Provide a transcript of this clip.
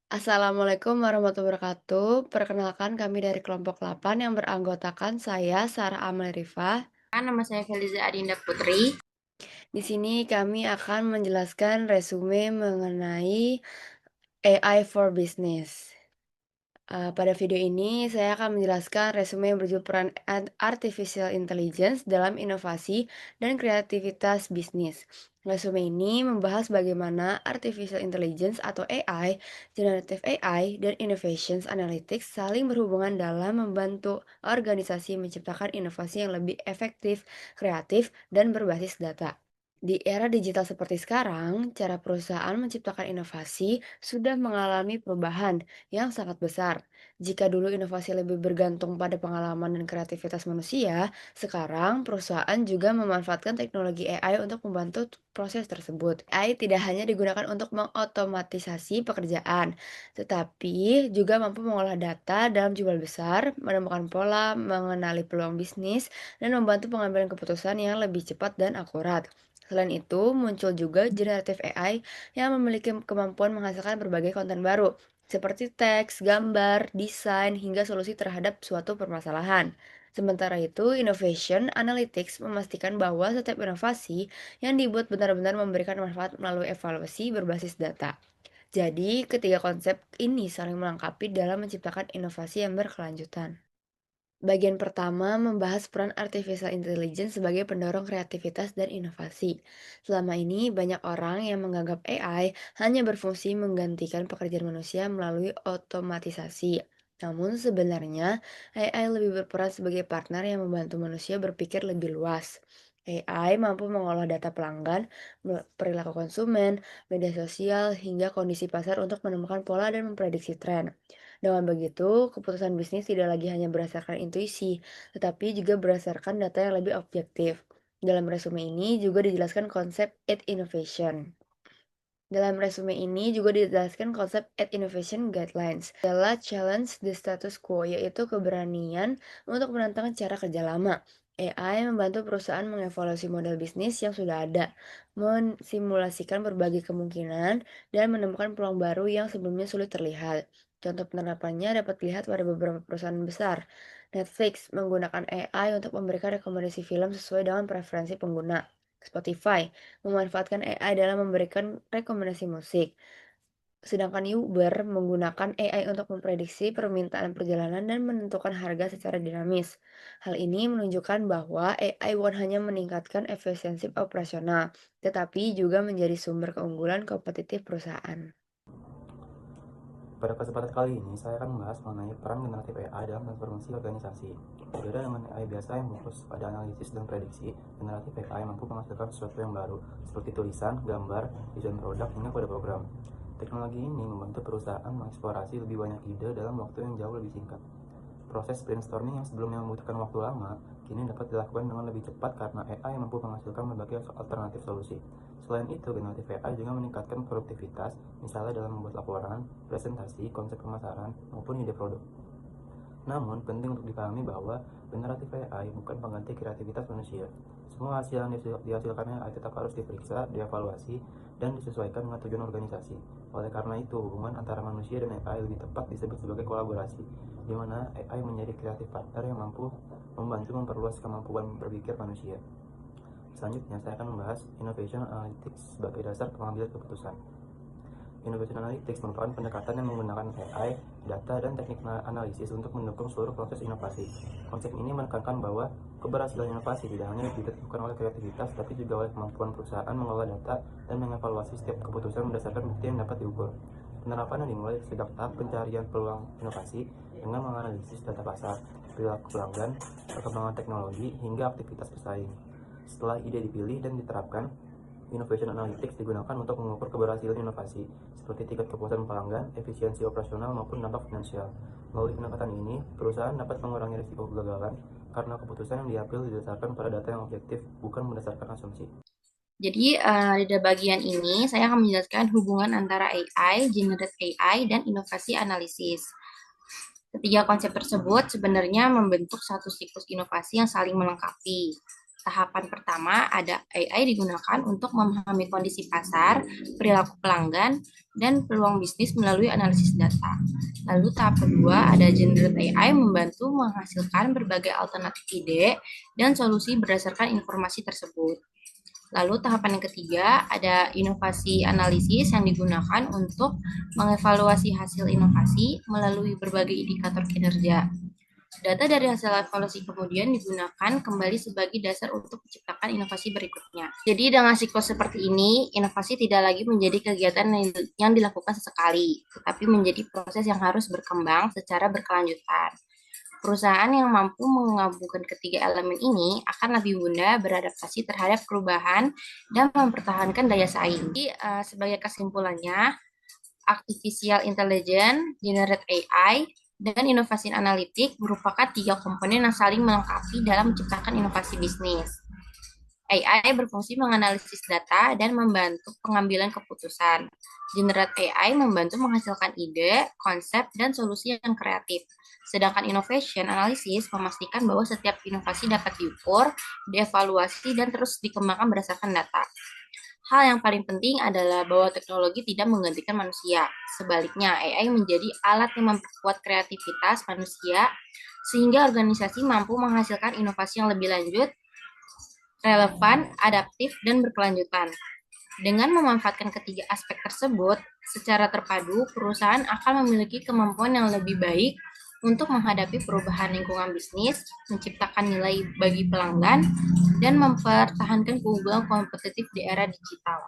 Assalamualaikum warahmatullahi wabarakatuh. Perkenalkan kami dari kelompok 8 yang beranggotakan saya, Sarah Amal Rifah. Nama saya Feliza Adinda Putri. Di sini kami akan menjelaskan resume mengenai AI for Business. Pada video ini saya akan menjelaskan resume yang berjudul peran Artificial Intelligence dalam inovasi dan kreativitas bisnis. Resume ini membahas bagaimana Artificial Intelligence atau AI, Generative AI, dan Innovations Analytics saling berhubungan dalam membantu organisasi menciptakan inovasi yang lebih efektif, kreatif, dan berbasis data. Di era digital seperti sekarang, cara perusahaan menciptakan inovasi sudah mengalami perubahan yang sangat besar. Jika dulu inovasi lebih bergantung pada pengalaman dan kreativitas manusia, sekarang perusahaan juga memanfaatkan teknologi AI untuk membantu proses tersebut. AI tidak hanya digunakan untuk mengotomatisasi pekerjaan, tetapi juga mampu mengolah data dalam jumlah besar, menemukan pola, mengenali peluang bisnis, dan membantu pengambilan keputusan yang lebih cepat dan akurat. Selain itu, muncul juga generative AI yang memiliki kemampuan menghasilkan berbagai konten baru, seperti teks, gambar, desain, hingga solusi terhadap suatu permasalahan. Sementara itu, Innovation Analytics memastikan bahwa setiap inovasi yang dibuat benar-benar memberikan manfaat melalui evaluasi berbasis data. Jadi, ketiga konsep ini saling melengkapi dalam menciptakan inovasi yang berkelanjutan. Bagian pertama membahas peran artificial intelligence sebagai pendorong kreativitas dan inovasi. Selama ini, banyak orang yang menganggap AI hanya berfungsi menggantikan pekerjaan manusia melalui otomatisasi. Namun sebenarnya, AI lebih berperan sebagai partner yang membantu manusia berpikir lebih luas. AI mampu mengolah data pelanggan, perilaku konsumen, media sosial, hingga kondisi pasar untuk menemukan pola dan memprediksi tren. Dengan begitu, keputusan bisnis tidak lagi hanya berdasarkan intuisi, tetapi juga berdasarkan data yang lebih objektif. Dalam resume ini juga dijelaskan konsep Ed Innovation. Dalam resume ini juga dijelaskan konsep Ed Innovation Guidelines. Adalah challenge the status quo, yaitu keberanian untuk menantang cara kerja lama. AI membantu perusahaan mengevaluasi model bisnis yang sudah ada, mensimulasikan berbagai kemungkinan, dan menemukan peluang baru yang sebelumnya sulit terlihat. Contoh penerapannya dapat dilihat pada beberapa perusahaan besar. Netflix menggunakan AI untuk memberikan rekomendasi film sesuai dengan preferensi pengguna. Spotify memanfaatkan AI dalam memberikan rekomendasi musik. Sedangkan Uber menggunakan AI untuk memprediksi permintaan perjalanan dan menentukan harga secara dinamis. Hal ini menunjukkan bahwa AI bukan hanya meningkatkan efisiensi operasional, tetapi juga menjadi sumber keunggulan kompetitif perusahaan. Pada kesempatan kali ini, saya akan membahas mengenai peran generatif AI dalam transformasi organisasi. Berbeda dengan AI biasa yang fokus pada analisis dan prediksi, generatif AI mampu menghasilkan sesuatu yang baru, seperti tulisan, gambar, desain produk, hingga kode program. Teknologi ini membantu perusahaan mengeksplorasi lebih banyak ide dalam waktu yang jauh lebih singkat. Proses brainstorming yang sebelumnya membutuhkan waktu lama, kini dapat dilakukan dengan lebih cepat karena AI mampu menghasilkan berbagai alternatif solusi. Selain itu, generatif AI juga meningkatkan produktivitas, misalnya dalam membuat laporan, presentasi, konsep pemasaran, maupun ide produk. Namun, penting untuk dipahami bahwa generatif AI bukan pengganti kreativitas manusia. Semua hasil yang dihasilkan AI tetap harus diperiksa, dievaluasi, dan disesuaikan dengan tujuan organisasi. Oleh karena itu, hubungan antara manusia dan AI lebih tepat disebut sebagai kolaborasi, di mana AI menjadi kreatif partner yang mampu membantu memperluas kemampuan berpikir manusia. Selanjutnya, saya akan membahas Innovation Analytics sebagai dasar pengambilan keputusan. Innovation Analytics merupakan pendekatan yang menggunakan AI, data, dan teknik analisis untuk mendukung seluruh proses inovasi. Konsep ini menekankan bahwa keberhasilan inovasi tidak hanya ditentukan oleh kreativitas, tapi juga oleh kemampuan perusahaan mengolah data dan mengevaluasi setiap keputusan berdasarkan bukti yang dapat diukur. Penerapannya dimulai sejak tahap pencarian peluang inovasi dengan menganalisis data pasar, perilaku pelanggan, perkembangan teknologi, hingga aktivitas pesaing. Setelah ide dipilih dan diterapkan, Innovation Analytics digunakan untuk mengukur keberhasilan inovasi, seperti tingkat kepuasan pelanggan, efisiensi operasional, maupun dampak finansial. Melalui pendekatan ini, perusahaan dapat mengurangi risiko kegagalan karena keputusan yang diambil didasarkan pada data yang objektif, bukan berdasarkan asumsi. Jadi di bagian ini saya akan menjelaskan hubungan antara AI, generative AI, dan inovasi analisis. Ketiga konsep tersebut sebenarnya membentuk satu siklus inovasi yang saling melengkapi. Tahapan pertama ada AI digunakan untuk memahami kondisi pasar, perilaku pelanggan, dan peluang bisnis melalui analisis data. Lalu tahap kedua ada generate AI membantu menghasilkan berbagai alternatif ide dan solusi berdasarkan informasi tersebut. Lalu tahapan yang ketiga ada inovasi analisis yang digunakan untuk mengevaluasi hasil inovasi melalui berbagai indikator kinerja. Data dari hasil evaluasi kemudian digunakan kembali sebagai dasar untuk menciptakan inovasi berikutnya. Jadi dengan siklus seperti ini, inovasi tidak lagi menjadi kegiatan yang dilakukan sesekali, tetapi menjadi proses yang harus berkembang secara berkelanjutan. Perusahaan yang mampu menggabungkan ketiga elemen ini akan lebih mudah beradaptasi terhadap perubahan dan mempertahankan daya saing. Jadi, sebagai kesimpulannya, artificial intelligence, generate AI, dan inovasi analitik merupakan tiga komponen yang saling melengkapi dalam menciptakan inovasi bisnis. AI berfungsi menganalisis data dan membantu pengambilan keputusan. Generate AI membantu menghasilkan ide, konsep, dan solusi yang kreatif. Sedangkan innovation analysis memastikan bahwa setiap inovasi dapat diukur, dievaluasi, dan terus dikembangkan berdasarkan data. Hal yang paling penting adalah bahwa teknologi tidak menggantikan manusia. Sebaliknya, AI menjadi alat yang memperkuat kreativitas manusia sehingga organisasi mampu menghasilkan inovasi yang lebih lanjut, relevan, adaptif, dan berkelanjutan. Dengan memanfaatkan ketiga aspek tersebut secara terpadu, perusahaan akan memiliki kemampuan yang lebih baik untuk menghadapi perubahan lingkungan bisnis, menciptakan nilai bagi pelanggan, dan mempertahankan keunggulan kompetitif di era digital.